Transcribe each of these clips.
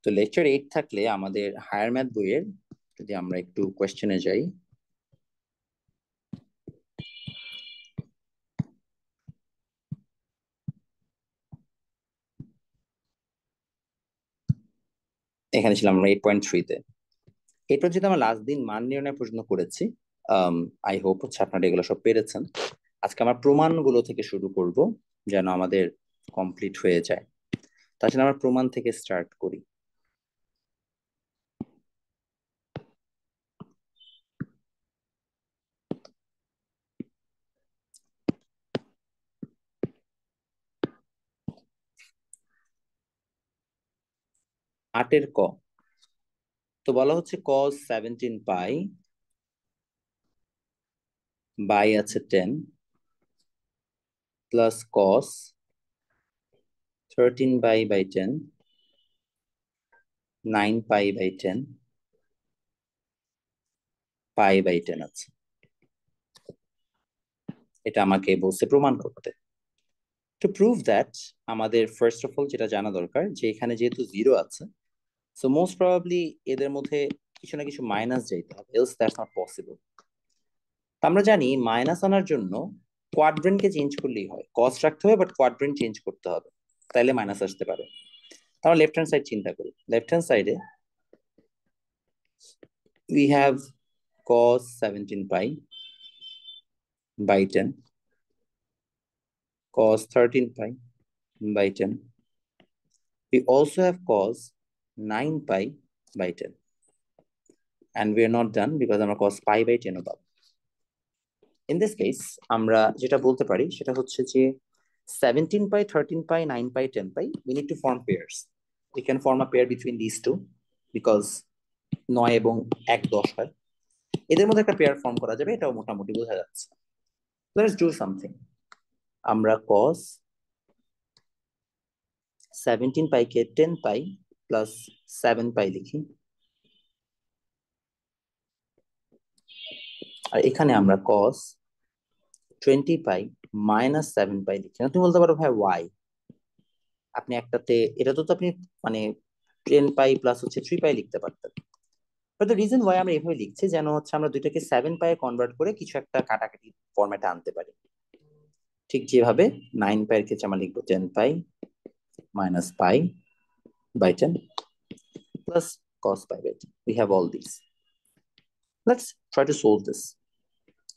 তো লেকচার 8 থাকলে আমাদের হায়ার ম্যাথ বইয়ের যদি আমরা একটু কোয়েশ্চেনে যাই, এখানে ছিলাম আমরা 8.3-তে। এরপর যেহেতু আমরা লাস্ট দিন মান নির্ণয় প্রশ্ন করেছি, আই হোপ হচ্ছে আপনারা এগুলো সব পেরেছেন। আজকে আমরা প্রমাণগুলো থেকে শুরু করব যেন আমাদের কমপ্লিট হয়ে যায়। তাছাড়া আমরা প্রমাণ থেকে স্টার্ট করি। আটের ক, তো বলা হচ্ছে cos 17 পাই বাই আছে 10 plus cos 13 by 10 9 pi by 10 pi by 10 আছে। এটা আমাকে বলছে প্রমাণ করতে। টু প্রুভ দ্যাট আমাদের ফার্স্ট অফ অল যেটা জানা দরকার যে এখানে যেহেতু জিরো আছে, সো মোস্ট প্রবাবলি এদের মধ্যে কিছু না কিছু মাইনাস যাইতে হবে, এলস দ্যাটস নট পসিবল। আমরা জানি মাইনাস আনার জন্য কোয়াড্রেন্টকে চেঞ্জ করলেই হয়, কস রাখতে হবে বাট কোয়াড্রেন্ট চেঞ্জ করতে হবে, তাইলে মাইনাস আসতে পারে। আমরা লেফট হ্যান্ড সাইড চিন্তা করি। লেফট হ্যান্ড সাইডে we have cos 17 pi by 10, cos 13 pi by 10. We also have cos 9 pi by 10. And we are not done because আমরা cos pi by 10 ও পাবো। In this case, আমরা যেটা বলতে পারি সেটা হচ্ছে যে 17 pi, 13 pi, 9 pi, 10 pi, we need to form pairs. We can form a pair between these two because 9 এবং 1 10 হয়। এদের মধ্যে একটা পেয়ার ফর্ম করা যাবে, এটাও মোটামুটি বোঝা যাচ্ছে। Let's do something. আমরা cos 17 পাই কে 10 পাই প্লাস 7 পাই লিখি, আর এখানে আমরা cos 20 পাই মাইনাস 7 পাই লিখি। তুমি বলতে পারো ভাই ওয়াই, আপনি একটাতে এটা তো আপনি মানে 10 পাই প্লাস হচ্ছে 3 পাই লিখতে পারতেন। বাট দ্য রিজন ওয়াই আমরা এভাবে লিখছি যেন হচ্ছে আমরা দুইটাকে 7 পাই কনভার্ট করে কিছু একটা কাটাকাটি ফরম্যাটে আনতে পারি। ঠিক যেভাবে 9 পাই এর ক্ষেত্রে আমরা লিখবো 10 pi minus pi by 10 plus cos pi by 10. We have all these. Let's try to solve this.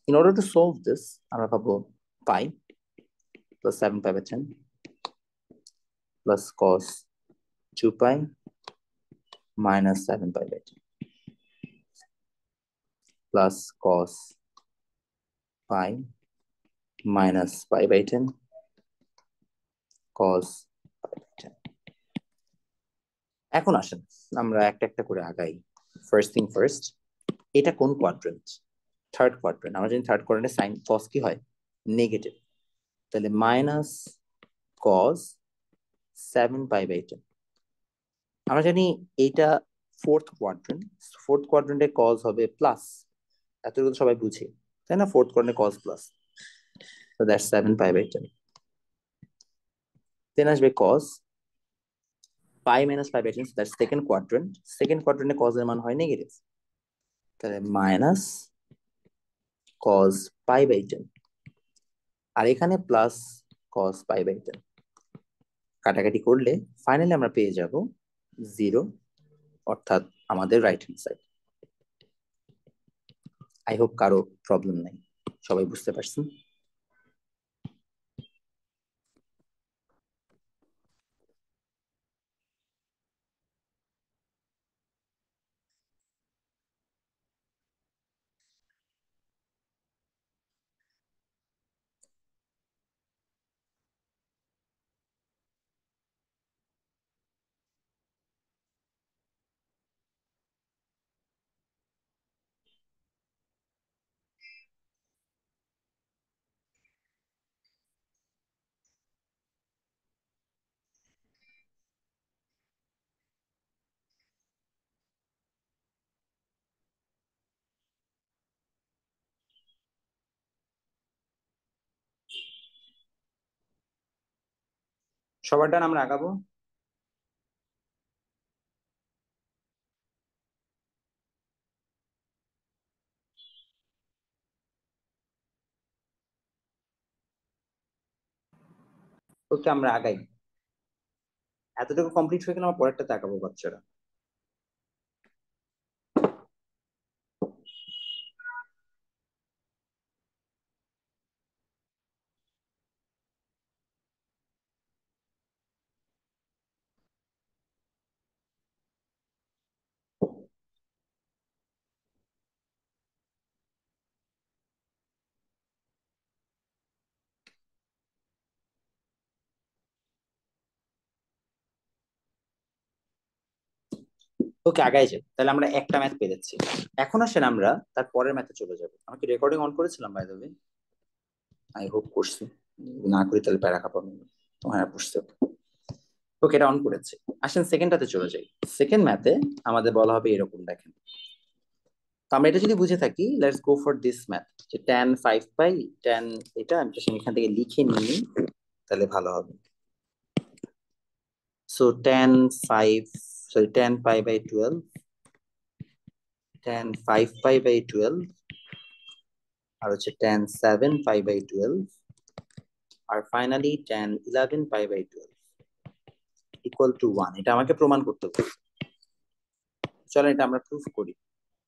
In order to solve this, আমরা পাবো pi plus 7 pi by 10 plus cos 2 pi minus 7 pi by 10 plus cos pi minus pi by 10 cos pi by 10. এখন আসেন আমরা একটা একটা করে আগাই। First thing first, এটা কোন কোয়াড্রেন্ট? Third quadrant. আমরা জানি থার্ড কোয়াড্রেন্টে সাইন কস কি হয়? নেগেটিভ। তাহলে মাইনাস cos 7 pi by 10। আমরা জানি এইটা ফোর্থ কোয়াড্রেন্ট, ফোর্থ কোয়াড্রেন্টে কজ হবে প্লাস, এতটুকু সবাই বুঝি তাই না? ফোর্থ কোয়াড্রেন্টে cos plus, so that's 7 pi by 10. Then আসবে cos pi minus pi by 10, so that's second quadrant. Second কোয়াড্রেন্টে cos এর মান হয় নেগেটিভ, তাহলে মাইনাস cos pi by 10, আর এখানে প্লাস cos pi by 10। কাটাকাটি করলে ফাইনালি আমরা পেয়ে যাব 0, অর্থাৎ আমাদের right hand side. I hope কারো প্রবলেম নাই, সবাই বুঝতে পারছেন। সবার ডান, আমরা আগাবো। ওকে আমরা আগাই, এতটুকু কমপ্লিট হয়ে গেলে আমার পরেরটা তাকাবো বাচ্চারা। ওকে আগাই যাই, তাহলে আমরা একটা ম্যাথ পেরেছি। এখন আসেন আমরা তার পরের ম্যাথে চলে যাবো। আমি কি রেকর্ডিং অন করেছিলাম by the way? I hope করছি, না করি তাহলে প্যারা খাপাবো। হ্যাঁ করছি। ওকে এটা অন করেছে। আসেন সেকেন্ডটাতে চলে যাই। সেকেন্ড ম্যাথে আমাদের বলা হবে এরকম, দেখেন। তো আমরা এটা যদি বুঝে থাকি, let's go for this math, যে tan 5 পাই, tan, এটা আমি just এখান থেকে লিখে নিই, তাহলে ভালো হবে। So tan 5, sorry tan pi by 12, tan 5 pi by 12, আর হচ্ছে tan 7 pi বাই 12, আর finally tan 11 pi by 12 equal to 1। এটা আমাকে প্রমাণ করতে হবে। চলো এটা আমরা প্রুফ করি।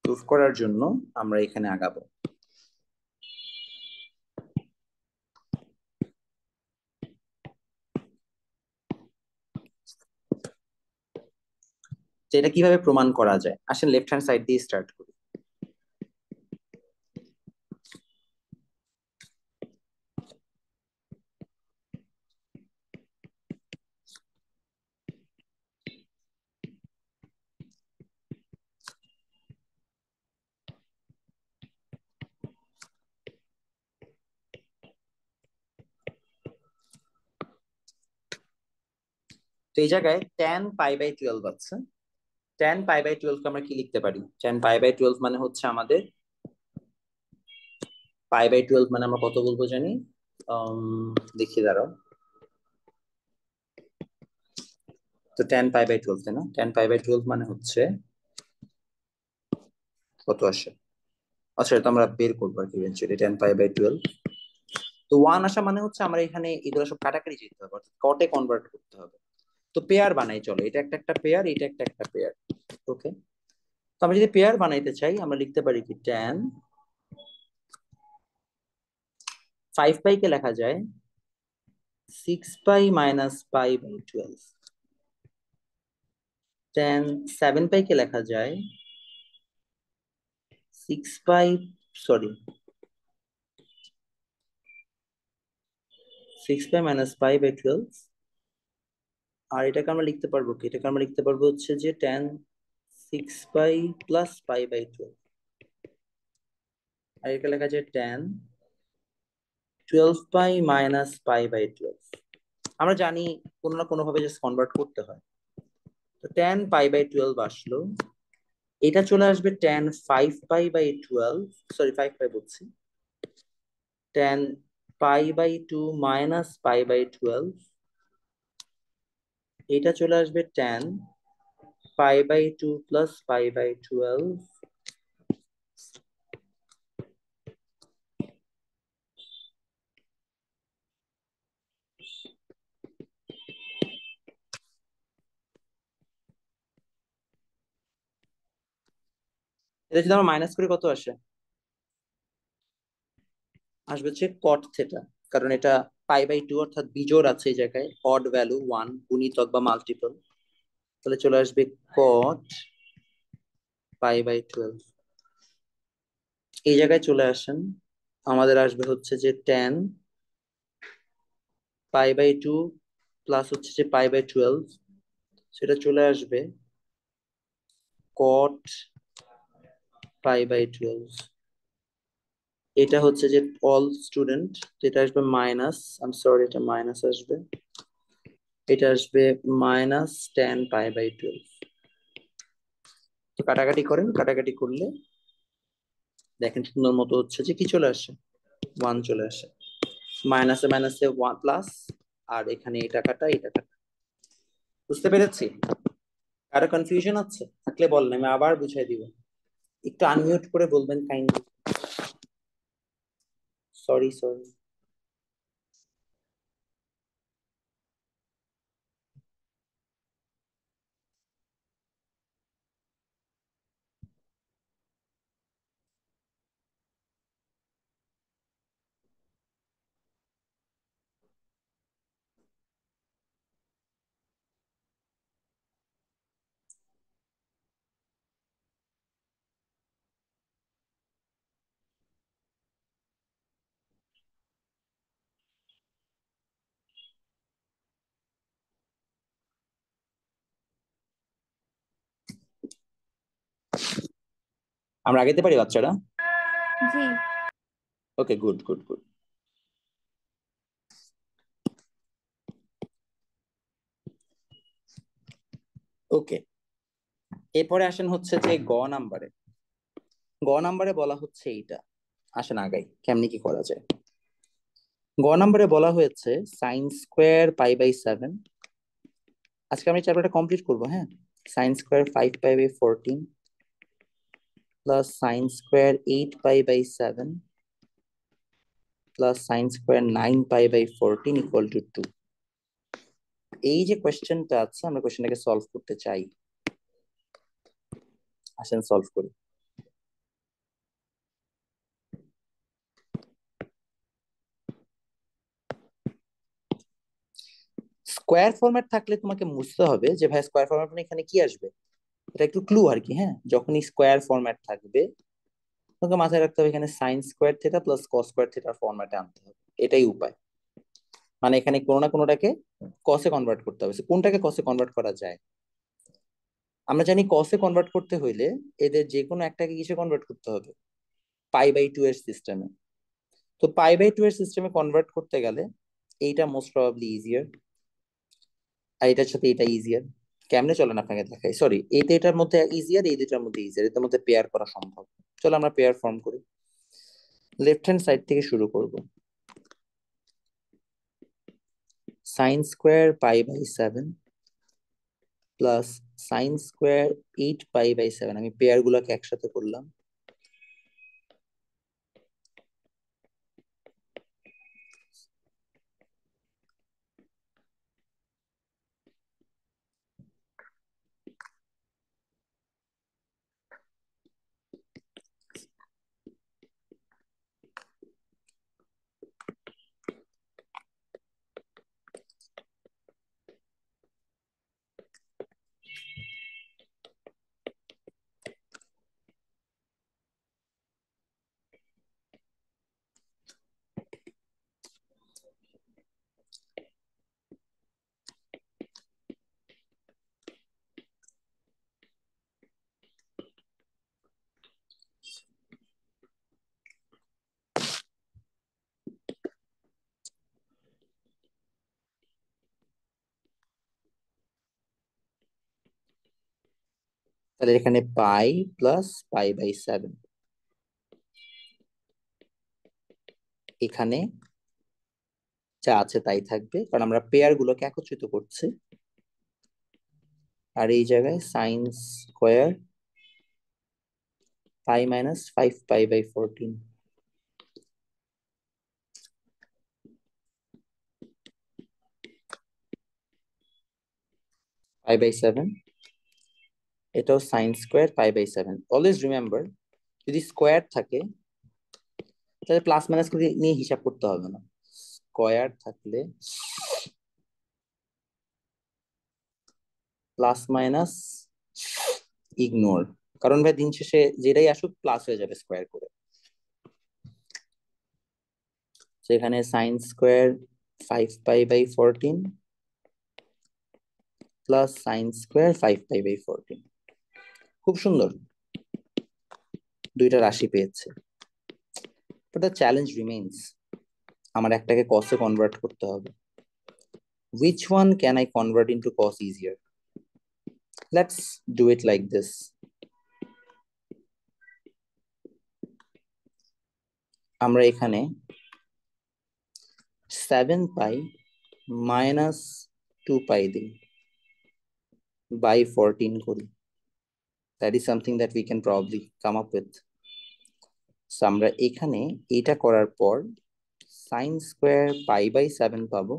প্রুফ করার জন্য আমরা এখানে আগাবো। যে এটা কিভাবে প্রমাণ করা যায়, আসেন লেফট হ্যান্ড সাইড দিয়ে স্টার্ট করি। তো এই জায়গায় tan পাই বাই 12 আছে। tan পাই বাই 12 কে আমরা কি লিখতে পারি? tan পাই বাই 12 মানে হচ্ছে আমাদের, পাই বাই 12 মানে আমরা কত বলবো জানি? দেখি দাঁড়াও। তো tan পাই বাই 12, তাই না? tan পাই বাই 12 মানে হচ্ছে কত আসে? আচ্ছা এটা আমরা বের করবো আর কি ইভেনচুয়ালি। tan পাই বাই 12, তো 1 আসা মানে হচ্ছে আমরা এখানে এগুলো সব কাটাকাটি যেতে হবে, অর্থাৎ কটে কনভার্ট করতে হবে। তো পেয়ার বানাই, চলো এটা একটা একটা পেয়ার, এটা একটা একটা পেয়ার। ওকে, তো আমরা যদি পেয়ার বানাইতে চাই আমরা লিখতে পারি কি, tan 5 পাই কে লেখা যায় 6 pi minus pi by 12, tan 7 pi কে লেখা যায় 6 pi, sorry 6 pi minus pi by 12। আর এটাকে আমরা লিখতে পারবো কি, এটাকে আমরা লিখতে পারবো হচ্ছে যে tan 6 pi plus pi by 12। আর এটা লেখা যায় tan 12 pi minus pi by 12। আমরা জানি কোনো না কোনো ভাবে জাস্ট কনভার্ট করতে হয়। তো tan পাই বাই 12 আসলো, এটা চলে আসবে tan 5 pi by 12, sorry 5 pi বলছি, tan pi by 2 minus pi by 12, এটা চলে আসবে tan pi by 2 plus pi by 12। এটা যদি আমরা মাইনাস করি কত আসে? আসবে হচ্ছে cot থিটা, কারণ এটা পাই বাই 2 অর্থাৎ বিজোড় আছে এই জায়গায়, অড ভ্যালু 1 গুণিতক বা মাল্টিপল, তাহলে চলে আসবে cot পাই বাই 12। এই জায়গায় চলে আসেন, আমাদের আসবে হচ্ছে যে tan পাই বাই 2 প্লাস হচ্ছে যে পাই বাই 12, সেটা চলে আসবে cot পাই বাই 12। এটা হচ্ছে যে অল স্টুডেন্ট, যেটা আসবে মাইনাস, আই এম সরি এটা মাইনাস আসবে, এটা আসবে মাইনাস tan পাই বাই 12। তো কাটাকাটি করেন, কাটাকাটি করলে দেখেন সুন্দর মতো হচ্ছে যে কি চলে আসে, 1 চলে আসে, মাইনাসে মাইনাসে 1 প্লাস, আর এখানে এই টাকাটা এই টাকাটা। বুঝতে পেরেছি? কারো কনফিউশন আছে থাকলে বললেন, আমি আবার বুঝাই দিব। একটু আনমিউট করে বলবেন কাইন্ডলি। Sorry sorry. আমরা আগাইতে পারি বাচ্চারা? জি। ওকে, গুড গুড গুড। ওকে, এরপরে আসেন হচ্ছে যে গ নাম্বারে বলা হচ্ছে এইটা। আসেন আগাই, কেমনি কি করা যায়। গ নাম্বারে বলা হয়েছে সাইন স্কোয়ার পাই/7। আজকে আমি চ্যাপ্টারটা কমপ্লিট করবো, হ্যাঁ। Sine square 5π/14 plus sine square 8π/7 plus sine square 9π/14 equal to 2। এই যে কোয়েশ্চেনটা আছে, আমরা কোয়েশ্চেনটাকে সলভ করতে চাই। আসেন সলভ করি। স্কোয়ার ফরম্যাট থাকলে তোমাকে বুঝতে হবে যে ভাই স্কোয়ার ফরম্যাট মানে এখানে কি আসবে। এটা একটু ক্লু আর কি, হ্যাঁ। যখনই স্কোয়ার ফরম্যাট থাকবে তোমাকে মাথায় রাখতে হবে এখানে sine square theta plus cos square থিটার ফরম্যাটে আনতে হবে। এটাই উপায়। মানে এখানে কোনো না কোনোটাকে কসে কনভার্ট করতে হবে। কোনটাকে কসে কনভার্ট করা যায়? আমরা জানি কসে কনভার্ট করতে হইলে এদের যে কোনো একটাকে কিসে কনভার্ট করতে হবে? পাই/2 এর সিস্টেমে। তো পাই/2 এর সিস্টেমে কনভার্ট করতে গেলে এইটা মোস্ট প্রবাবলি ইজিয়ার, আর এটার সাথে এটা ইজিয়ার। কেমনে চলেন আপনাকে দেখাই। সরি, এটার মধ্যে ইজিয়ার, এই দুটার মধ্যে ইজিয়ার, এটার মধ্যে পেয়ার করা সম্ভব। চলো আমরা পেয়ার ফর্ম করি। লেফট হ্যান্ড সাইড থেকে শুরু করব। Sine square pi plus sine square 8π/7। আমি পেয়ার গুলাকে একসাথে করলাম। তাহলে এখানে পাই প্লাস পাই/7, এখানে যা আছে তাই থাকবে কারণ আমরা পেয়ার গুলোকে একত্রিত করছি। আর এই জায়গায় সাইন স্কোয়ার পাই-5π/14 পাই/7, এটাও সাইন স্কোয়ার পাই/7। অলওয়েজ রিমেম্বার, যদি স্কোয়ার থাকে তাহলে প্লাস মাইনাস করে নিয়ে হিসাব করতে হবে না। স্কোয়ার থাকলে প্লাস মাইনাস ইগনোর, কারণ ভাই দিন শেষে যেটাই আসুক প্লাস হয়ে যাবে স্কোয়ার করে। সেখানে sine square 5π/14 plus sine square 5π/14। খুব সুন্দর, দুইটা রাশি পেয়েছে। বাট দ্য চ্যালেঞ্জ রিমেইনস, আমার একটাকে কসে কনভার্ট করতে হবে। Which one can I convert into cos easier? Let's do it like this. আমরা এখানে 7π মাইনাস 2π দিই, by 14 করি। That is something that we can probably come up with. So আমরা এখানে এটা করার পর সাইন স্কোয়ার পাই/7 পাবো,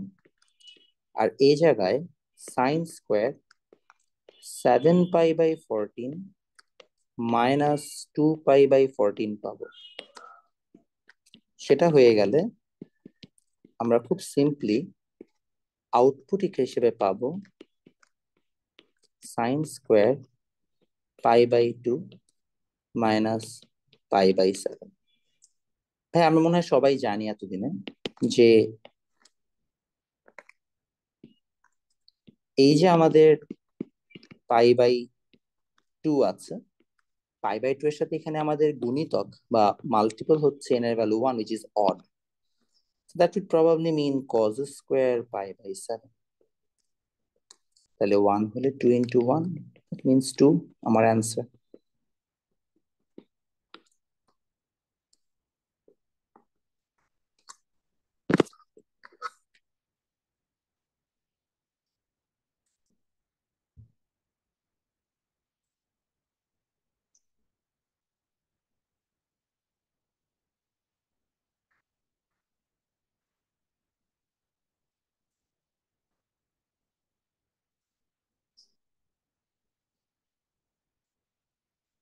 আর এই জায়গায় সাইন স্কোয়ার 7π/14 মাইনাস 2π/14 পাবো। সেটা হয়ে গেলে আমরা খুব সিম্পলি আউটপুট হিসেবে পাবো সাইন স্কোয়ার পাই/2 মাইনাস পাই/7। ভাই আমরা মনে হয় সবাই জানি এতদিনে যে এই যে আমাদের পাই/2 আছে, π/2 এর সাথে এখানে আমাদের গুণিতক বা মাল্টিপল হচ্ছে n এর value 1 which is odd. So that would probably mean cos square π/7. তাহলে 1 হলে 2 into 1, that means 2 আমার অ্যান্সার।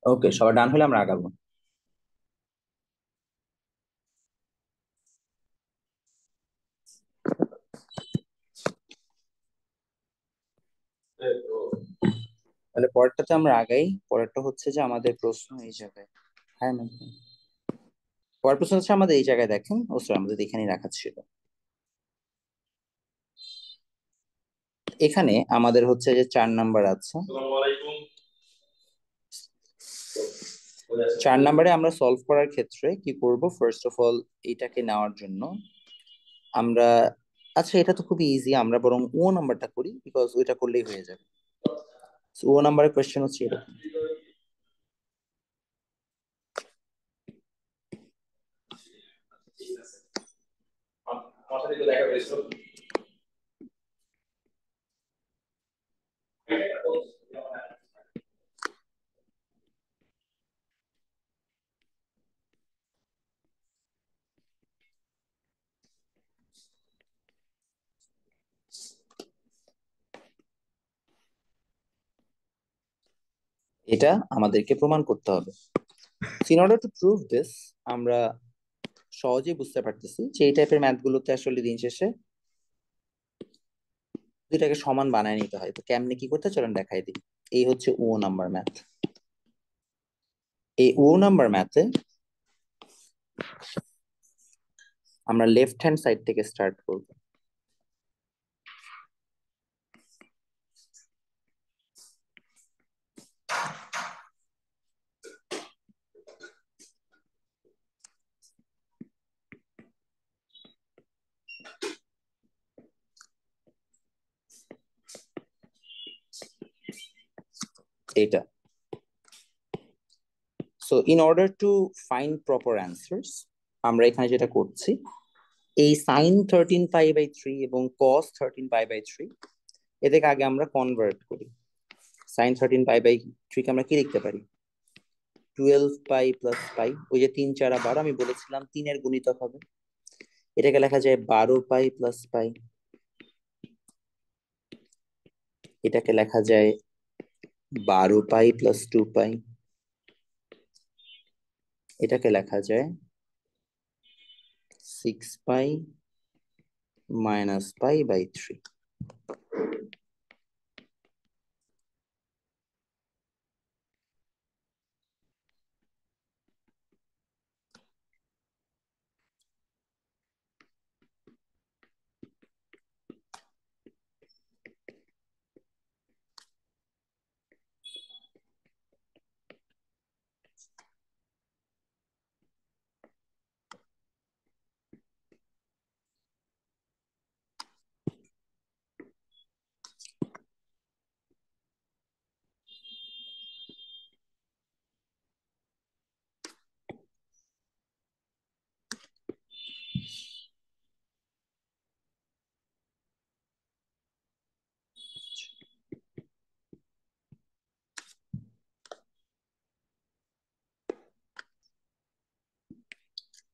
ওকে, সবার ডান হলে আমরা আগাবো। তাহলে পরেরটাতে আমরা আগাই। পরেরটা হচ্ছে যে আমাদের প্রশ্ন এই জায়গায়। হ্যাঁ ম্যাম। পরের প্রশ্ন হচ্ছে আমাদের এই জায়গায় দেখেন, ও সরি আমাদের এখানেই রাখা ছিল। এখানে আমাদের হচ্ছে যে 4 নাম্বার আছে। 4 নাম্বারে আমরা সলভ করার ক্ষেত্রে কি করব, ফার্স্ট অফ অল এটাকে নেওয়ার জন্য আমরা, আচ্ছা এটা তো খুবই ইজি, আমরা বরং ও নাম্বারটা করি, বিকজ ওইটা করলেই হয়ে যাবে। ও নাম্বারের কোয়েশ্চেন হচ্ছে এরকম। এটা আমাদেরকে প্রমাণ করতে হবে। In order to prove this, আমরা সহজেই বুঝতে পারতেছি যে এই টাইপের ম্যাথ গুলোতে আসলে দিন শেষে দুইটাকে সমান বানায় নিতে হয়। তো কেমনে কি করতে চলেন দেখাই দিই। এই হচ্ছে ও নাম্বার ম্যাথ। এই ও নাম্বার ম্যাথে আমরা লেফট হ্যান্ড সাইড থেকে স্টার্ট করব। এটা, so in order to find proper answers, আমরা এখানে যেটা করছি, এই সাইন 13π/3 এবং কস 13π/3 এদেরকে আগে আমরা কনভার্ট করি। সাইন 13π/3 কে আমরা কি লিখতে পারি, 12π + π। ওই যে 3 4 12, আমি বলেছিলাম 3 এর গুণিতক হবে। এটাকে লেখা যায় 12π + π। এটাকে লেখা যায় 12π + 2π। এটাকে লেখা যায় 6π - π/3।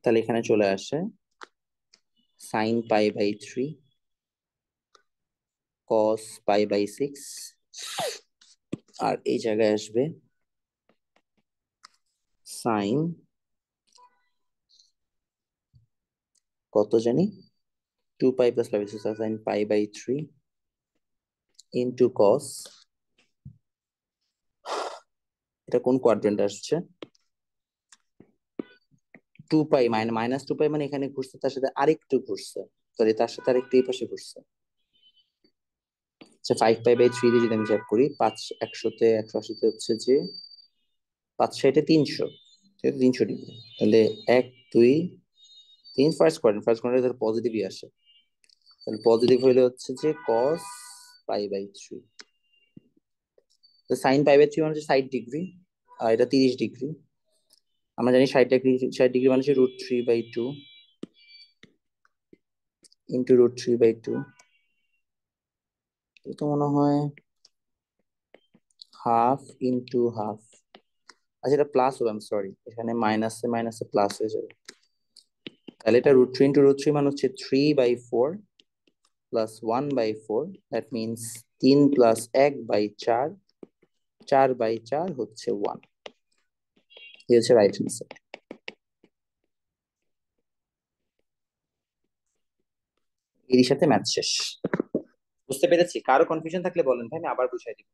তাহলে এখানে চলে আসে sin π/3 cos π/6, আর এই জায়গায় আসবে সাইন কত জানি 2π + π/6, sin π/3 ইন্টু cos, এটা কোন কোয়াড্রেন্ট আসছে, 2π -2π মানে এখানে ঘুরছে, তার সাথে আরেকটু ঘুরছে, সরি তার সাথে আরেকটু এই পাশে ঘুরছে। আচ্ছা 5π/3 দিয়ে যদি আমি হিসাব করি, 5 100 তে 180 তে হচ্ছে যে পাঁচ সাইডে 300, 300 ডিগ্রি। তাহলে 1 2 3 ফার্স্ট কোয়াড্রেন্ট পজিটিভই আসে। তাহলে পজিটিভ হইলে হচ্ছে যে কস π/3। তো সাইন π/3 মানে হচ্ছে 60 ডিগ্রি, আর এটা 30 ডিগ্রি। আমরা জানি 60 ডিগ্রি, 60 ডিগ্রি মানে হচ্ছে √3/2 ইন্টু √3/2। এটা মনে হয় হাফ ইন্টু হাফ। আচ্ছা, এটা প্লাস হবে, আমি সরি, এখানে মাইনাসে মাইনাসে প্লাস হয়ে যাবে। তাহলে এটা √3 ইন্টু √3 মানে হচ্ছে 3/4 প্লাস 1/4, দ্যাট মিনস 3 প্লাস 1/4, 4/4 হচ্ছে 1। এই হচ্ছে রাইট অ্যান্সার। এর সাথে ম্যাথ শেষ। বুঝতে পেরেছি? কারো কনফিউশন থাকলে বলেন ভাই, আমি আবার বুঝাই দিব।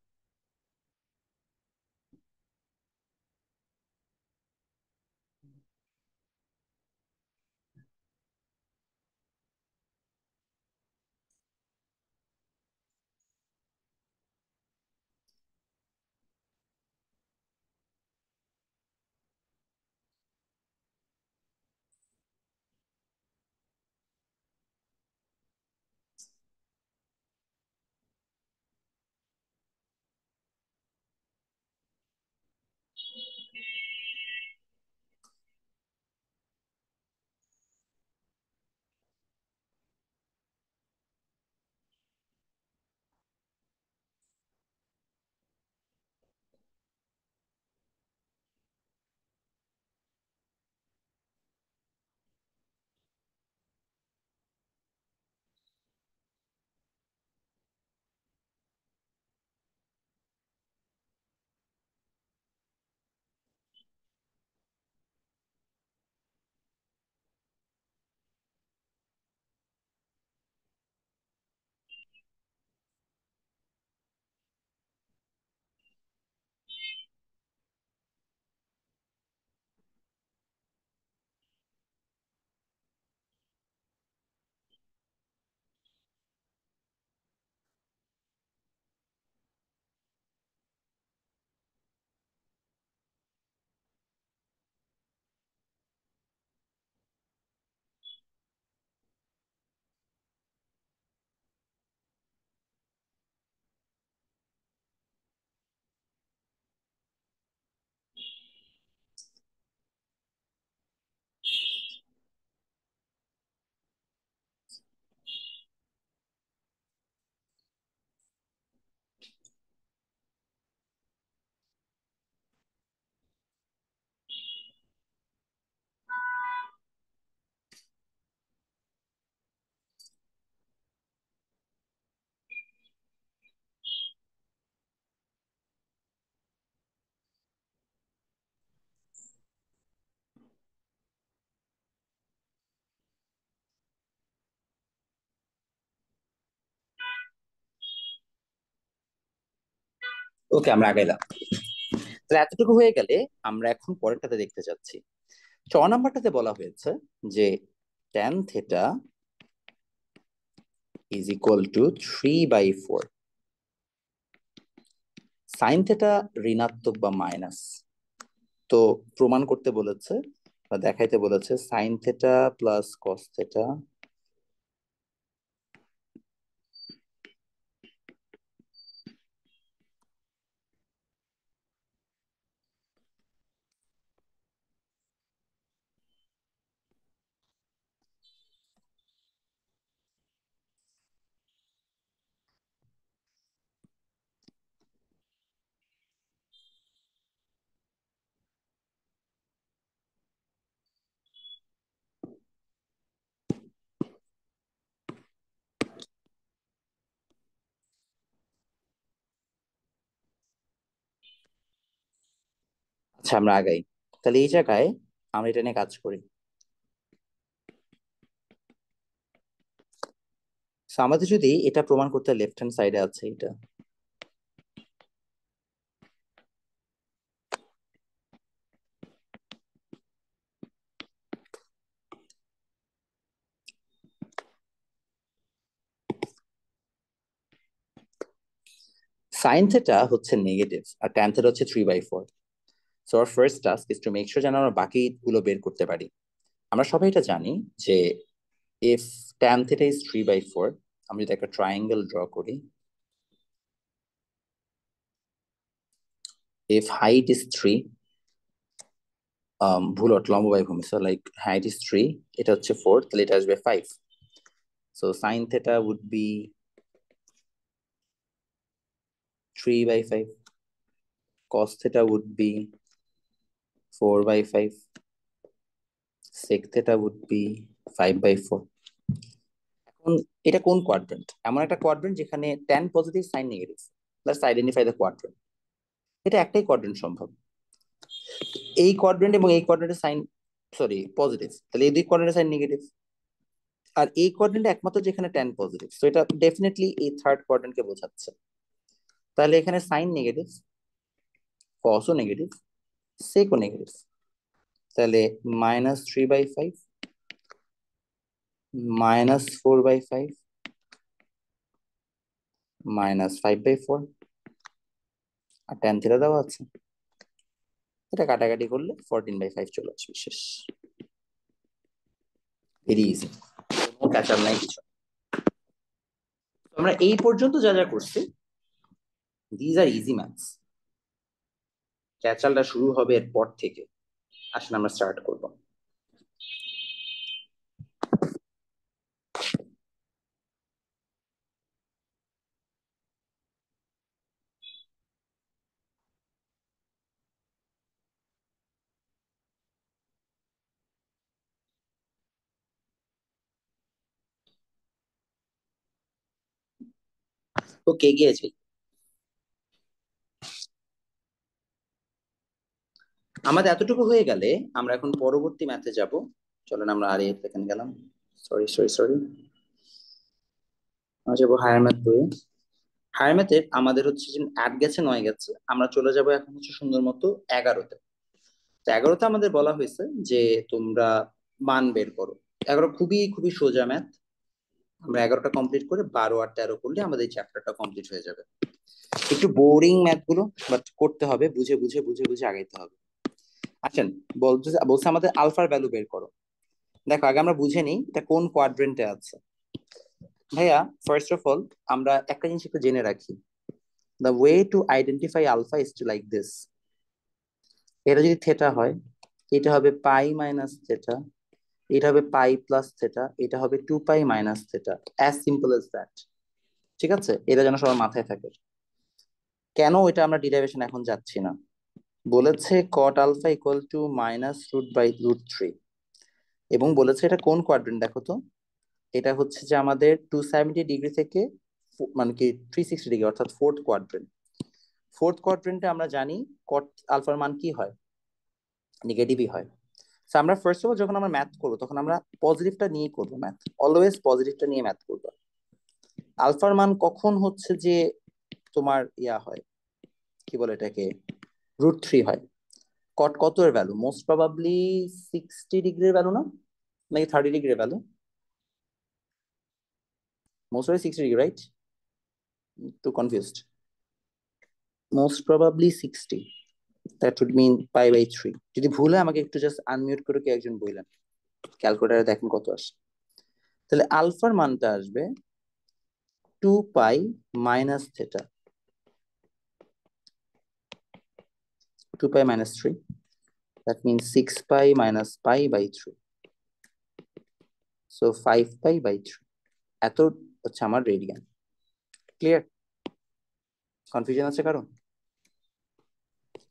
ওকে, আমরা আগাইলাম। তাহলে এতটুকু হয়ে গেলে আমরা এখন পরেরটাতে দেখতে যাচ্ছি। 6 নাম্বারটাতে বলা হয়েছে যে tan theta is equal two 3/4, sine theta ঋণাত্মক বা মাইনাস। তো প্রমাণ করতে বলেছে বা দেখাইতে বলেছে sine theta plus cos theta আচ্ছা, আমরা আগাই। তাহলে এই জায়গায় আমরা এটা নিয়ে কাজ করি। So, আমাদের যদি এটা প্রমাণ করতে, লেফট হ্যান্ড সাইডে আছে এটা, সাইন থেটা হচ্ছে নেগেটিভ আর ট্যান থেটা হচ্ছে 3/4। So our first task is to make sure যেন আমরা বাকিগুলো বের করতে পারি। আমরা সবাই এটা জানি যে if tan theta is 3/4, আমি যদি একটা ট্রায়াঙ্গেল ড্র করি, if height is 3, ভুল লম্ব বাই ভূমি, সো লাইক height is 3, এটা হচ্ছে 4, তাহলে এটা আসবে 5, so sin theta would be 3/5, cos theta would be 4/5, sec theta would be 5/4. এখন এটা কোন কোয়াড্রেন্ট? এমন একটা কোয়াড্রেন্ট যেখানে tan positive sine negative, let's identify the quadrant. এটা একটাই কোয়াড্রেন্ট সম্ভব, এই কোয়াড্রেন্ট এবং এই কোয়াড্রেন্টের সাইন সরি পজিটিভ, তাহলে এই দুই কোয়াড্রেন্টের সাইন নেগেটিভ। আর এই কোয়াড্রেন্টে একমাত্র যেখানে tan পজিটিভ, সো এটা ডেফিনেটলি এই থার্ড কোয়াড্রেন্টকে বোঝাচ্ছে। তাহলে এখানে সাইন নেগেটিভ, কসও নেগেটিভ, সেকও নেগেটিভ, তাহলে -3/5, -4/5, -5/4, আর tan থিটা দেওয়া আছে, এটা কাটাকাটি করলে 14/5 চলে আসবে, শেষ। ভেরি ইজি, কোনো ক্যাচার নাই কিছু। আমরা এই পর্যন্ত যা যা করছি, দিজ আর ইজি ম্যাথস। ক্যাচালটা শুরু হবে এরপর থেকে। আসলে আমরা স্টার্ট করব। তো কে গিয়েছে? আমাদের এতটুকু হয়ে গেলে আমরা এখন পরবর্তী ম্যাথে যাব। চলেন আমরা আর এখানে গেলাম, সরি সরি সরি, আমরা যাবো হায়ার ম্যাথ বইয়ে। হায়ার ম্যাথে আমাদের হচ্ছে যে 8 গেছে 9 গেছে, আমরা চলে যাব এখন হচ্ছে সুন্দর মতো 11তে। তো 11তে আমাদের বলা হয়েছে যে তোমরা মান বের করো। 11 খুবই খুবই সোজা ম্যাথ, আমরা 11টা কমপ্লিট করে 12 আর 13 করলে আমাদের এই চ্যাপ্টারটা কমপ্লিট হয়ে যাবে। একটু বোরিং ম্যাথ গুলো, বাট করতে হবে, বুঝে বুঝে বুঝে বুঝে আগাইতে হবে। আচ্ছা, বলছে আমাদের আলফার ভ্যালু বের করো। দেখো আগে আমরা বুঝে নিই এটা কোন কোয়াড্রেন্টে আছে। ভাইয়া ফার্স্ট অফ অল আমরা একটা জিনিস একটু জেনে রাখি, the way to identify alpha is to like this. এটা যদি থেটা হয়, এটা হবে পাই মাইনাস থেটা, এটা হবে পাই প্লাস থেটা, এটা হবে 2π minus theta, as simple as that. ঠিক আছে, এটা যেন সবার মাথায় থাকে। কেন এটা আমরা ডিরাইভেশন এখন যাচ্ছি না, বলেছে কট আলফা ইকুয়াল টু -√/√3, এবং বলেছে এটা কোন কোয়াড্রেন্ট দেখো তো। এটা হচ্ছে যে আমাদের 270 ডিগ্রি থেকে মানে কি 360 ডিগ্রি, অর্থাৎ ফোর্থ কোয়াড্রেন্ট। ফোর্থ কোয়াড্রেন্টে আমরা জানি কট আলফার মান কি হয়, নেগেটিভই হয়। তো আমরা ফার্স্ট অফ অল যখন আমরা ম্যাথ করবো তখন আমরা পজিটিভটা নিয়ে করবো ম্যাথ, অলওয়েজ পজিটিভটা নিয়ে ম্যাথ করবো। আলফার মান কখন হচ্ছে যে তোমার ইয়া হয়, কি বলে এটাকে, √3 হয়। কট কত এর ভ্যালু, মোস্ট প্রবাবলি 60 ডিগ্রির ভ্যালু না, নাকি 30 ডিগ্রির value? Most probably 60 degree, right? একটু confused. Most probably 60, that would mean π/3। যদি ভুল হয় আমাকে একটু জাস্ট আনমিউট করে কে একজন বললেন, ক্যালকুলেটারে দেখেন কত আসে। তাহলে আলফার মানটা আসবে 2π minus theta, 2π minus 3, that means 6π minus π/3, so 5π/3, এত হচ্ছে আমার রেডিয়ান। ক্লিয়ার? কনফিউশন আছে কারো?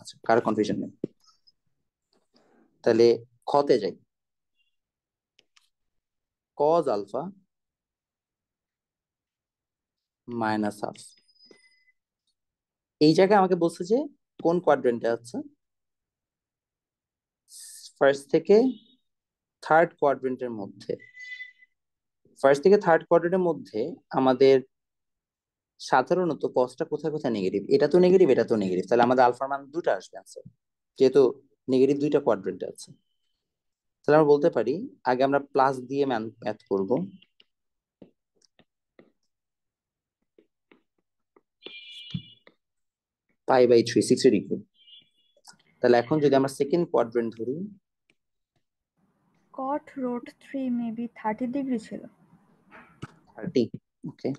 আচ্ছা, কারো কনফিউশন নেই? তাহলে খতে যাই, cos আলফা মাইনাস হাফ। এই জায়গায় আমাকে বলছে যে কোন কোয়াড্রেন্টে আছে, ফার্স্ট থেকে থার্ড কোয়াড্রেন্টের মধ্যে। ফার্স্ট থেকে থার্ড কোয়াড্রেন্টের মধ্যে আমাদের সাধারণত কসটা কোথায় কোথায় নেগেটিভ, এটা তো নেগেটিভ, এটা তো নেগেটিভ, তাহলে আমাদের আলফার মান দুটো আসবে আনসার, যেহেতু নেগেটিভ দুইটা কোয়াড্রেন্টে আছে। তাহলে আমরা বলতে পারি আগে আমরা প্লাস দিয়ে ম্যাথ করব, π/3 60 ডিগ্রি, তাহলে এখন যদি আমরা সেকেন্ড কোয়াড্রেন্ট ধরি, cot root 3 maybe 30 degree ছিল। 30, ওকে।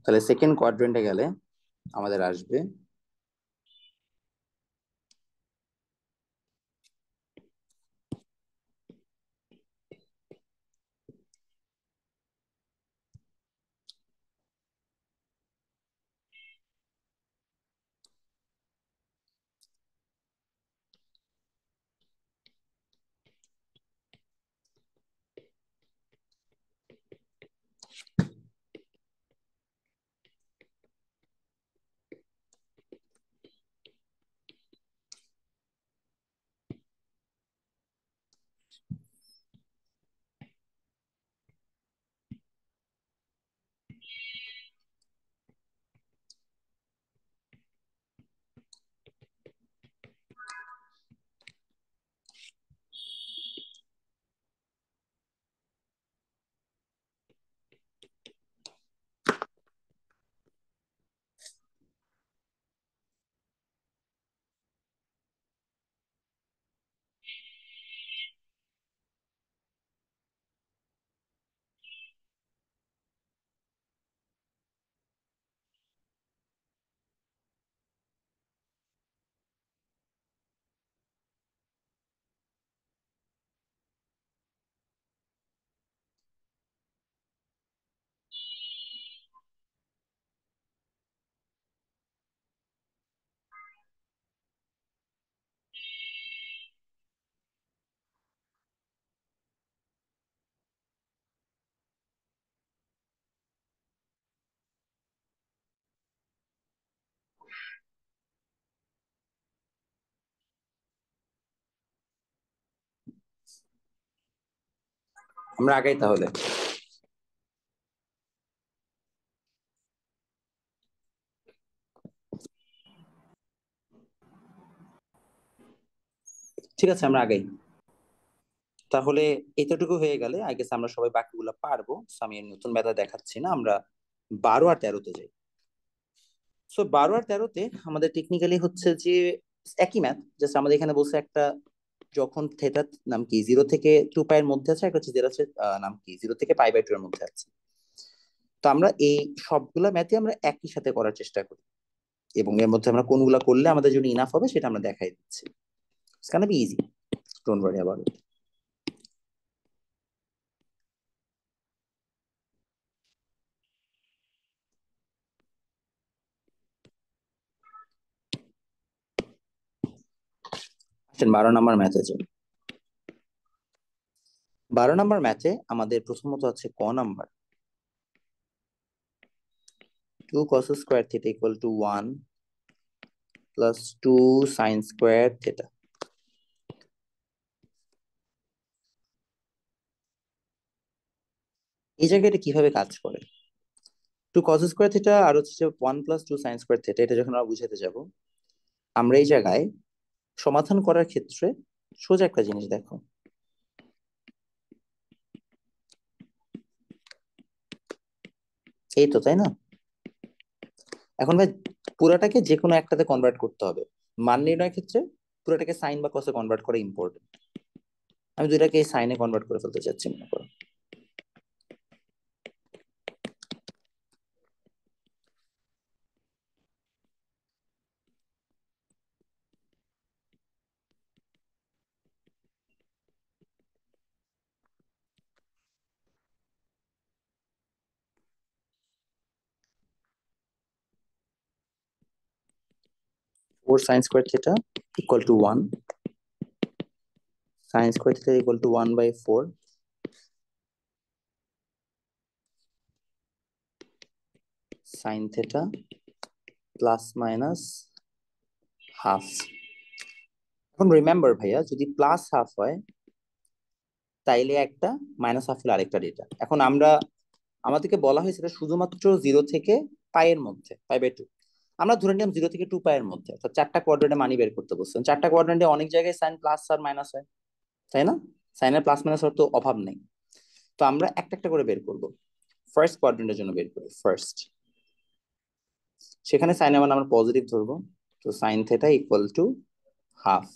তাহলে সেকেন্ড কোয়াড্রেন্টে গেলে আমাদের আসবে আমরা আগাই তাহলে। ঠিক আছে, আমরা আগাই তাহলে। এতটুকু হয়ে গেলে আই গেস আমরা সবাই বাকিগুলো পারবো। So, আমি নতুন মেথড দেখাচ্ছি না, আমরা 12 আর 13-তে যাই। সো 12 আর 13-তে আমাদের টেকনিক্যালি হচ্ছে যে একই ম্যাথ, জাস্ট আমাদের এখানে বলছে একটা, যখন থেটা নাম কি 0 থেকে 2 পাইয়ের মধ্যে আছে, একটা হচ্ছে যেটা হচ্ছে নাম কি 0 থেকে π/2 এর মধ্যে আছে। তো আমরা এই সবগুলা ম্যাথই আমরা একই সাথে করার চেষ্টা করি, এবং এর মধ্যে আমরা কোনগুলা করলে আমাদের জন্য ইনাফ হবে সেটা আমরা দেখাই দিচ্ছি। It's kind of easy, don't worry about it. আসেন 12 নম্বর ম্যাথে যাই। 12 নম্বর ম্যাথে আমাদের প্রথমত আছে ক নাম্বার, 2 cos² θ = 1 + 2 sin² θ। এই জায়গায় এটা কিভাবে কাজ করে? 2 cos² θ আর হচ্ছে 1 + 2 sin² θ, এটা যখন আমরা বুঝাতে যাব, আমরা এই জায়গায় সমাধান করার ক্ষেত্রে সোজা একটা জিনিস দেখো, এই তো, তাই না? এখন ভাই পুরাটাকে যে কোনো একটাতে কনভার্ট করতে হবে। মান নির্ণয়ের ক্ষেত্রে পুরাটাকে সাইন বা কসে কনভার্ট করা ইম্পর্টেন্ট। আমি দুইটাকে সাইনে কনভার্ট করে ফেলতে চাচ্ছি, মনে করো। 4 sin² θ = 1, sin² θ = 1/4 sin θ ±½ এখন রিমেম্বার ভাইয়া, যদি +½ হয় তাইলে একটা, -½ হলে আরেকটা ডেটা। এখন আমরা, আমাদেরকে বলা হয়েছে এটা শুধুমাত্র 0 থেকে π এর মধ্যে, π/2। আমরা ধরে নিলাম 0 থেকে 2 পাই এর মধ্যে, অর্থাৎ 4টা কোয়াড্রেন্টে মানি বের করতে বলছেন। 4টা কোয়াড্রেন্টে অনেক জায়গায় সাইন প্লাস আর মাইনাস হয়, তাই না? সাইনের প্লাস মাইনাস হওয়ার তো অভাব নেই। তো আমরা একটা একটা করে বের করব। ফার্স্ট কোয়াড্রেন্টের জন্য বের করি ফার্স্ট। সেখানে সাইনের মান আমরা পজিটিভ ধরবো। তো sine theta equal to half.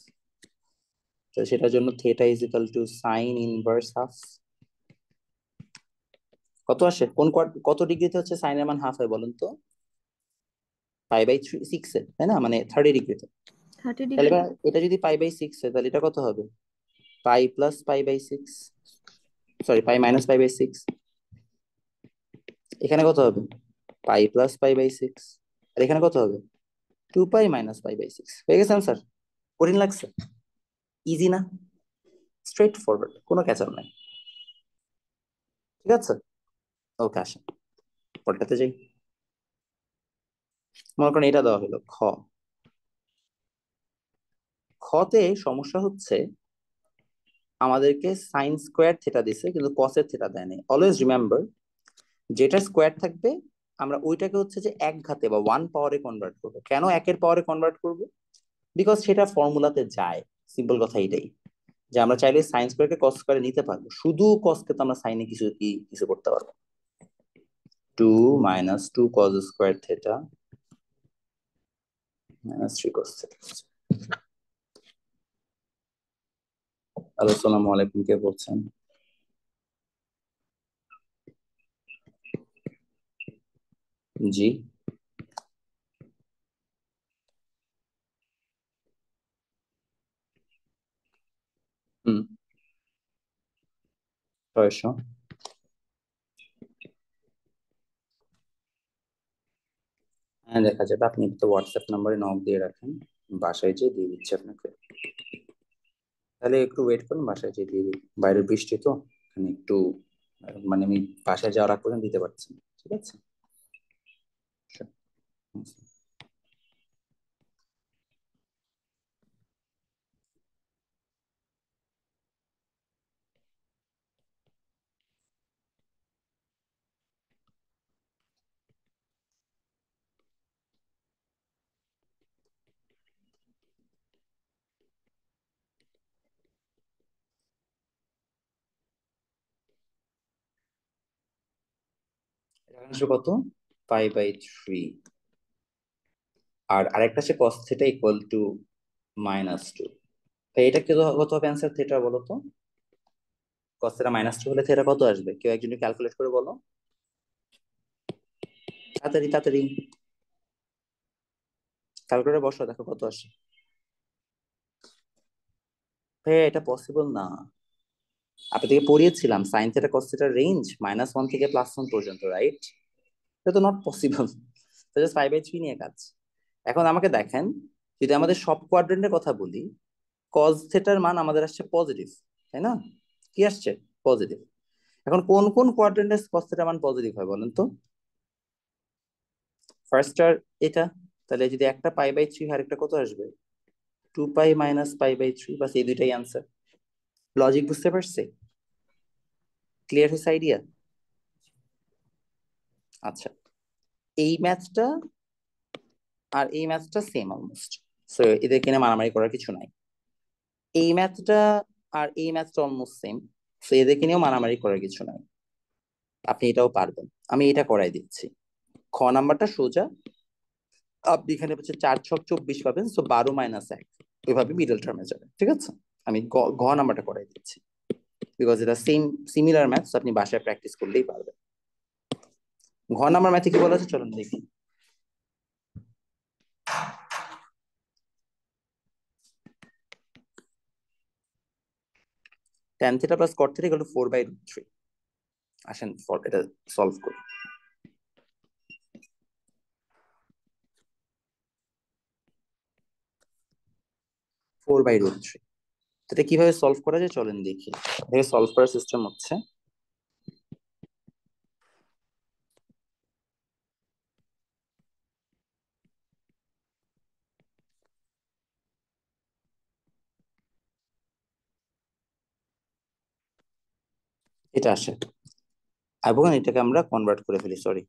তো সেটার জন্য theta is equal two sign inverse half. কত আসে? কত ডিগ্রিতে হচ্ছে সাইনের মান হাফ হয় বলুন তো? পাই/6 এ, তাই না? মানে 30 ডিগ্রিতে। 30 ডিগ্রি। তাহলে এবার এটা যদি পাই/6 হয় তাহলে এটা কত হবে? Pi plus pi, sorry pi minus pi. এখানে কত হবে? Pi plus পাই/6। আর এখানে কত হবে? 2 পাই মাইনাস পাই/6। হয়ে গেছে আনসার? কঠিন লাগছে? ইজি না? স্ট্রেট ফরওয়ার্ড, কোনো ক্যাচার নাই। ঠিক আছে, ওকে আসেন পরেরটাতে যাই। মনে করেন এটা দেওয়া হলো খতে সমস্যা হচ্ছে আমাদেরকে সাইন স্কোয়ার থেটা দিছে কিন্তু কসের থেটা দেয়নি। অলওয়েজ রিমেম্বার, যেটা স্কোয়ার থাকবে আমরা ওইটাকে হচ্ছে যে এক ঘাতে বা 1 পাওয়ারে কনভার্ট করবো। কেন একের পাওয়ারে কনভার্ট করবো? বিকজ সেটা ফর্মুলাতে যায়। সিম্পল কথা এটাই, যে আমরা চাইলে সাইন স্কোয়ারকে কস স্কোয়ারে নিতে পারবো, শুধু কসকে তো আমরা সাইনে কিছু করতে পারবো। 2 - 2 cos square theta -3 cos theta. আসসালামু আলাইকুম, কে বলছেন? জি। হুম। 600। হ্যাঁ দেখা যাবে, আপনি তো হোয়াটসঅ্যাপ নাম্বারে নক দিয়ে রাখেন, বাসায় যেয়ে দিয়ে দিচ্ছি আপনাকে। তাহলে একটু ওয়েট করুন, বাসায় যেয়ে দিয়ে দিই। বাইরের বৃষ্টি তো, এখানে একটু মানে আমি বাসায় যাওয়ার আগ পর্যন্ত দিতে পারছি না। ঠিক আছে? Sure. এটা আসলে কত? পাই/3। আর আরেকটা সে কস থিটা ইকুয়াল টু -2। তো এটা কি কত হবে অ্যান্সার থিটা বলো তো? কস থিটা -2 হলে থিটা কত আসবে? কেউ একজন ক্যালকুলেট করে বলো, তাড়াতাড়ি তাড়াতাড়ি। ক্যালকুলেটরে বসো, দেখো কত আসে। হ্যাঁ এটা পসিবল না। আপনাদেরকে পড়িয়েছিলাম সাইন থিটা কস থিটার রেঞ্জ -1 থেকে +1 পর্যন্ত, রাইট? এটা তো নট পসিবল। তো জাস্ট 5/3 নিয়ে কাজ। এখন আমাকে দেখেন, যদি আমাদের সব কোয়াড্রেন্টের কথা বলি, কজ থেটার মান আমাদের আসছে পজিটিভ, তাই না? কি আসছে? পজিটিভ। এখন কোন কোন কোয়াড্রেন্টে কজ থেটার মান পজিটিভ হয় বলেন তো? ফার্স্ট আর এটা। তাহলে যদি একটা পাই/3 আর একটা কত আসবে? 2 পাই - পাই/3, বাস এই দুইটাই আনসার। লজিক বুঝতে পারছি? ক্লিয়ার হয়েছে আইডিয়া? আচ্ছা, এই ম্যাথটা আর এই ম্যাথটা সেম অলমোস্ট, সো এদের কিনে মারামারি করার কিছু নাই। এই ম্যাথটা আর এই ম্যাথটা অলমোস্ট সেম, সো এদেরকে নিয়েও মারামারি করার কিছু নাই। আপনি এটাও পারবেন, আমি এটা করাই দিচ্ছি। খ নাম্বারটা সোজা, আপনি এখানে হচ্ছে 4 × 6 = 24 পাবেন, সো 12 - 1 ওইভাবে মিডল টার্মে যাবে। ঠিক আছে, আমি ঘ নাম্বারটা করাই দিচ্ছি, বিকজ এটা সেম সিমিলার ম্যাথস, আপনি বাসায় প্র্যাকটিস করলেই পারবেন। ঘ নাম্বার ম্যাথে কি বলা আছে চলুন দেখি। tan theta plus cot theta = 4/√3। আসেন এটা সলভ করি। 4/√3, এটা কিভাবে সলভ করা যায় চলেন দেখি। এটাকে সলভ করার সিস্টেম হচ্ছে, এটা আসে এবং এটাকে আমরা কনভার্ট করে ফেলি, সরি।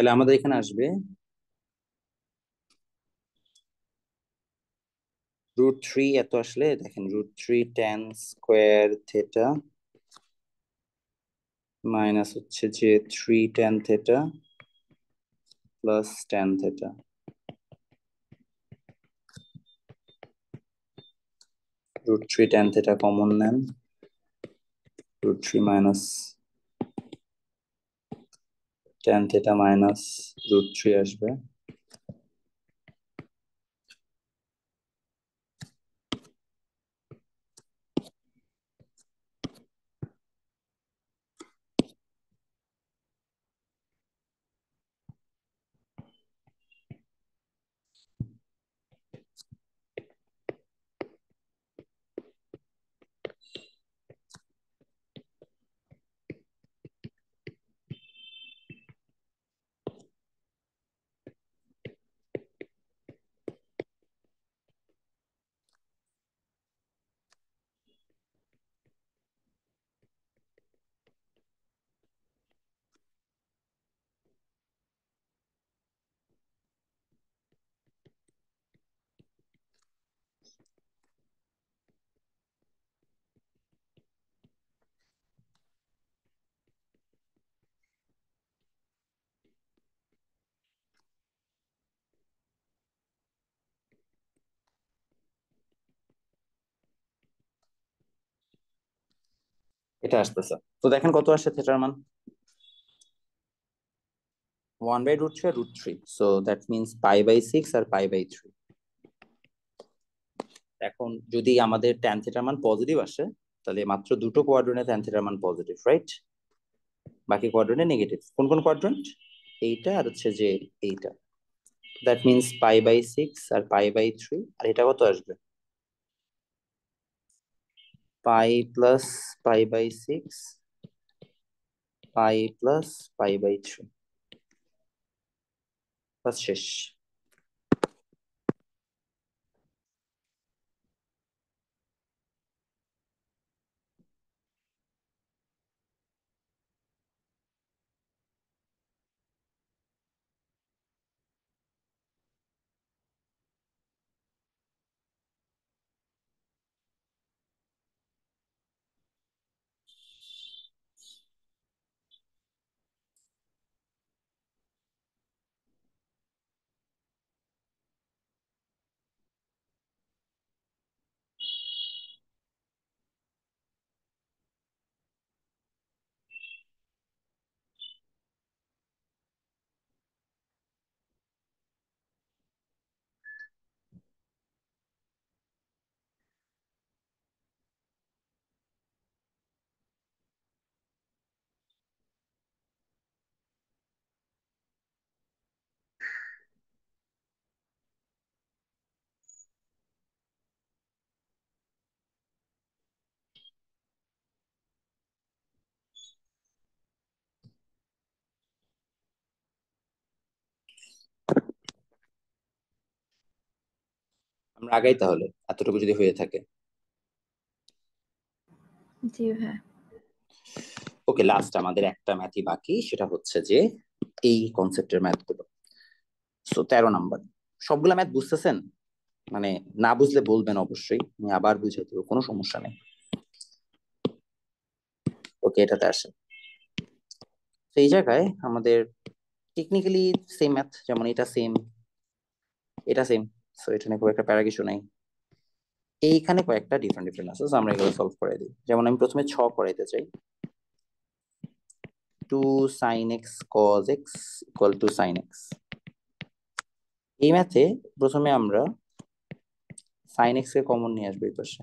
তাহলে আমাদের এখানে আসবে √3, এত আসলে দেখেন √3 ট্যান স্কোয়ার থেটা মাইনাস হচ্ছে যে 3 tan theta plus tan theta. √3 tan theta common নেন, √3 মাইনাস ট্যান থেটা মাইনাস √3 আসবে। এটা আসতেছে, তো দেখেন কত আসছে থেটার মান, 1/√3 আর √3, সো দ্যাট মিনস π/6 আর π/3। এখন যদি আমাদের ট্যান থিটার মান পজিটিভ আসে, তাহলে মাত্র দুটো কোয়াড্রেন্টে ট্যান থিটার মান পজিটিভ, রাইট? বাকি কোয়াড্রেন্টে নেগেটিভ। কোন কোন কোয়াড্রেন্ট? এইটা আর হচ্ছে যে এইটা। দ্যাট মিনস π/6 আর π/3, আর এটা কত আসবে? পাই প্লাস π/6, পাই প্লাস π/3, বাস শেষ। আমরা আগাই তাহলে, এতটুকু যদি হয়ে থাকে। জি ভাই। ওকে, লাস্ট আমাদের একটা ম্যাথই বাকি, সেটা হচ্ছে যে এই কনসেপ্টের ম্যাথ গুলো। So 13 number. সবগুলা ম্যাথ বুঝতেছেন? মানে না বুঝলে বলবেন অবশ্যই, আমি আবার বুঝাই দেবো, কোনো সমস্যা নেই। ওকে, এটাতে আসে। সেই জায়গায় আমাদের টেকনিক্যালি সেম ম্যাথ, যেমন এটা সেম, এটা সেম, সো এটা নিয়ে খুব একটা প্যারা কিছু নাই। এইখানে কয়েকটা ডিফারেন্ট ডিফারেন্ট আছে, so আমরা এগুলো সলভ করে দিই। যেমন আমি প্রথমে 6 করাইতে চাই। 2 sin x cos x equal to sin x। এই ম্যাথে প্রথমে আমরা sin x কে কমন নিয়ে আসবো এই পাশে।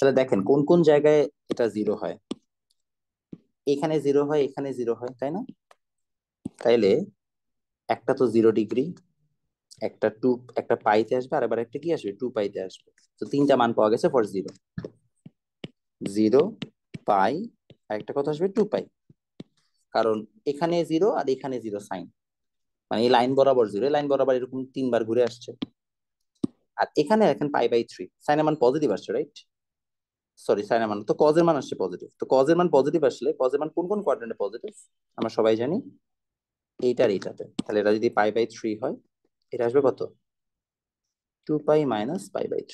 তাহলে দেখেন কোন কোন জায়গায় এটা জিরো হয়। এখানে জিরো হয়, এখানে জিরো হয়, তাই না? তাইলে একটা তো 0 ডিগ্রি, একটা টু, একটা পাইতে আসবে, আর এবার একটা কি আসবে, 2 পাইতে আসবে। তো তিনটা মান পাওয়া গেছে ফর জিরো। 0, পাই, আর একটা কথা আসবে 2 পাই। কারণ এখানে জিরো আর এখানে জিরো সাইন, মানে এই লাইন বরাবর জিরো, লাইন বরাবর এরকম 3 বার ঘুরে আসছে। আর এখানে এখন পাই/3, সাইনের মান পজিটিভ আসছে, রাইট? সরি, সাইনের মান তো কজের মান আসছে পজিটিভ। তো কজের মান পজিটিভ আসলে কজের মান কোন কোন কোয়াড্রেন্টে পজিটিভ আমরা সবাই জানি, এইটার এইটাতে। তাহলে এটা যদি পাই/3 হয়, এটা আসবে কত, 2 পাই - পাই/3।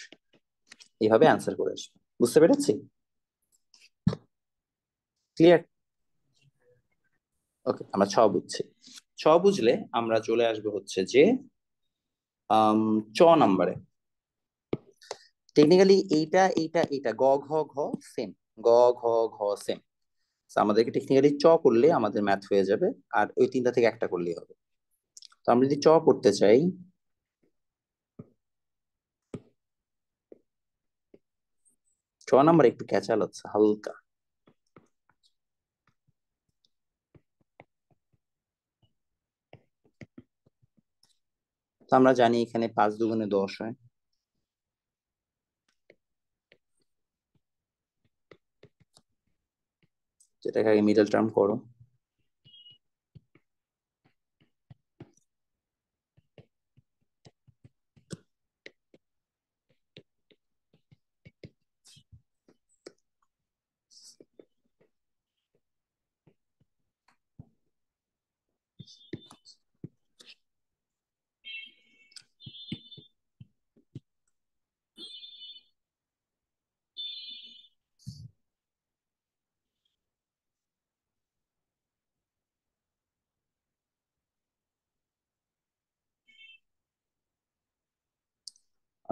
এইভাবে অ্যান্সার করে আসবে। বুঝতে পেরেছি? ক্লিয়ার? ওকে, আমরা ছ বুঝছি। ছ বুঝলে আমরা চলে আসবো হচ্ছে যে চ নাম্বারে। টেকনিক্যালি এইটা এইটা এইটা গ ঘ ঘ সেম, গ ঘ ঘ সেম। আমাদেরকে টেকনিক্যালি চ করলে আমাদের ম্যাথ হয়ে যাবে, আর ওই তিনটা থেকে একটা করলেই হবে। তো আমরা যদি চ করতে চাই, ছ নাম্বার একটু ক্যাচাল হচ্ছে হালকা। তো আমরা জানি এখানে 5 × 2 = 10 হয়। যেটাকে আগে মিডল টার্ম করো।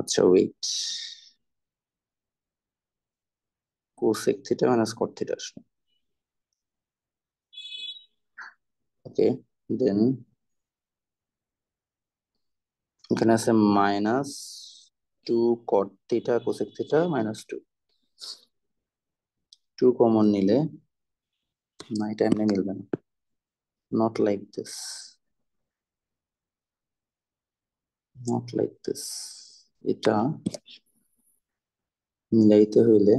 আচ্ছা wait, cosec theta minus cot theta আসলো। ওকে, দেন এখানে আছে -2 cot theta cosec theta -2। 2 common নিলে, না এটা এমনি মিলবে না, not like this, not like this. এটা মিলাইতে হইলে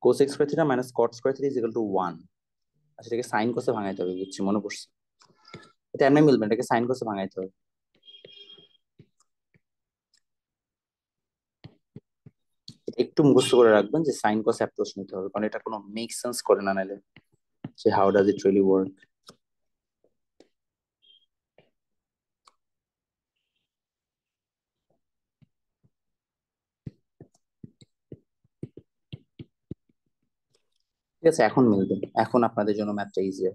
cosec square theta minus cot square theta is equal to 1। আচ্ছা, এটাকে সাইন কোসে ভাঙাইতে হবে, বুঝছি, মনে পড়ছে। এটা এমনি মিলবে না, এটাকে সাইন কোসে ভাঙাইতে হবে। এটা একটু মুখস্থ করে রাখবেন যে সাইন কোস অ্যাপ্রোচ নিতে হবে, কারণ এটা কোনো মেক সেন্স করে না নাহলে, যে how does it really work. ঠিক আছে, এখন মিলবে, এখন আপনাদের জন্য ম্যাথটা ইজি।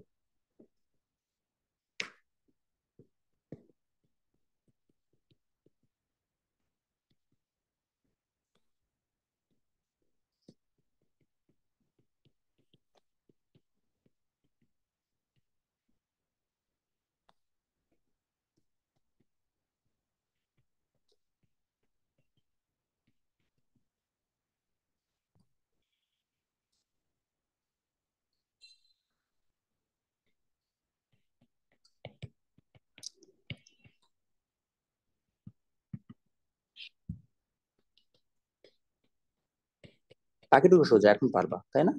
বাকিটুকু সোজা, এখন পারবা, তাই না?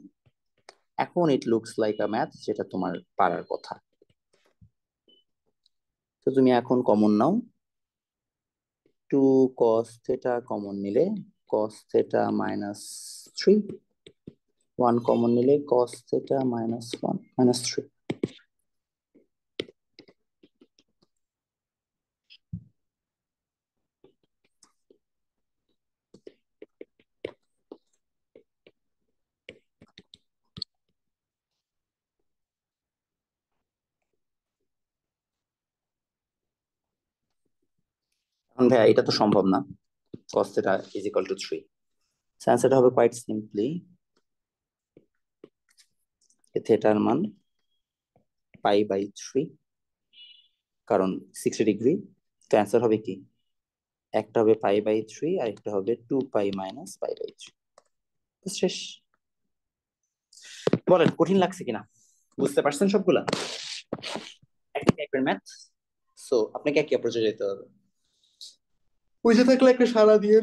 এখন it looks like a math, যেটা তোমার পারার কথা। তো তুমি এখন কমন নাও, 2 cos থিটা কমন নিলে cos থিটা -3, 1 কমন নিলে cos থিটা -1 -3। এখন ভাইয়া এটা তো সম্ভব না, cos থিটা = 3। অ্যান্সারটা হবে কোয়াইট সিম্পলি, থিটার মান π/3, কারণ 60 ডিগ্রি। তো অ্যান্সার হবে কি, একটা হবে π/3 আর একটা হবে 2π - π/3। শেষ। বলেন কঠিন লাগছে কিনা, বুঝতে পারছেন সবগুলা? একই টাইপের ম্যাথ, সো আপনাকে একই অ্যাপ্রোচে যেতে হবে। বুঝে থাকলে একটা সাড়া দিয়ে,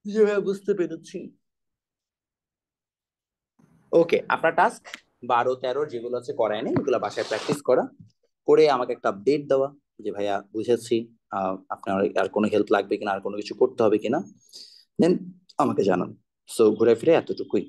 যে ভাই বুঝতে পেরেছি। ওকে, আপনার টাস্ক 12-13 যেগুলো আছে করায় নেই, ওগুলো বাসায় প্র্যাকটিস করা, করে আমাকে একটা আপডেট দেওয়া যে ভাইয়া বুঝেছি, আপনার আর কোনো হেল্প লাগবে কিনা, আর কোনো কিছু করতে হবে কিনা, দেন আমাকে জানান। সো ঘুরে ফিরে এতটুকুই।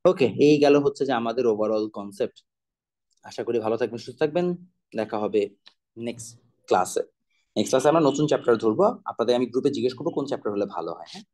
ওকে, এই গেল হচ্ছে যে আমাদের ওভারঅল কনসেপ্ট। আশা করি ভালো থাকবেন, সুস্থ থাকবেন। দেখা হবে নেক্সট ক্লাসে। নেক্সট ক্লাসে আমরা নতুন চ্যাপ্টার ধরবো, আপনাদের আমি গ্রুপে জিজ্ঞেস করবো কোন চ্যাপ্টার হলে ভালো হয়, হ্যাঁ।